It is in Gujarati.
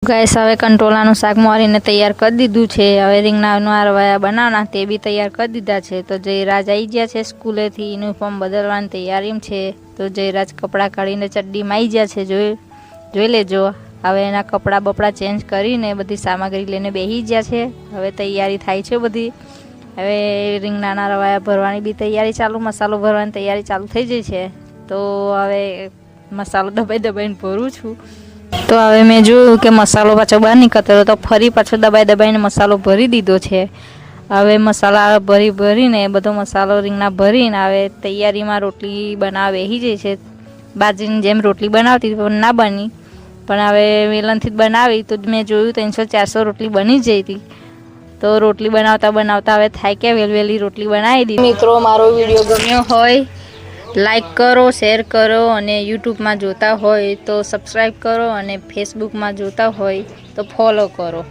ગેસ હવે કંટોલાનું શાક મોરીને તૈયાર કરી દીધું છે। હવે રીંગણાના રવાયા બનાવવાના તે બી તૈયાર કરી દીધા છે। તો જયરાજ આવી ગયા છે સ્કૂલેથી, યુનિફોર્મ બદલવાની તૈયારીમાં છે। તો જયરાજ કપડાં કાઢીને ચડ્ડીમાં આવી ગયા છે, જોઈ લેજો। હવે એના કપડાં બપડા ચેન્જ કરીને બધી સામગ્રી લઈને બેસી ગયા છે। હવે તૈયારી થાય છે બધી। હવે રીંગણાના રવાયા ભરવાની બી તૈયારી ચાલુ, મસાલો ભરવાની તૈયારી ચાલુ થઈ ગઈ છે। તો હવે મસાલો દબાઈને ભરું છું। તો હવે મેં જોયું કે મસાલો પાછો બહાર નીકળતો તો ફરી પાછો દબાઈને મસાલો ભરી દીધો છે। હવે મસાલા ભરીને બધો મસાલો રીંગણા ભરીને હવે તૈયારીમાં રોટલી બનાવવા બેસી જઈ છે। બાજરીની જેમ રોટલી બનાવતી પણ ના બની, પણ હવે વેલણથી જ બનાવી તો મેં જોયું 300-400 રોટલી બની જઈ હતી। તો રોટલી બનાવતા હવે થાય કે વેલવેલી રોટલી બનાવી દીધી। મિત્રો, મારો વિડીયો ગમ્યો હોય લાઈક કરો, શેર કરો, અને યુટ્યુબમાં જોતા હોય તો સબસ્ક્રાઈબ કરો, અને ફેસબુકમાં જોતા હોય તો ફોલો કરો।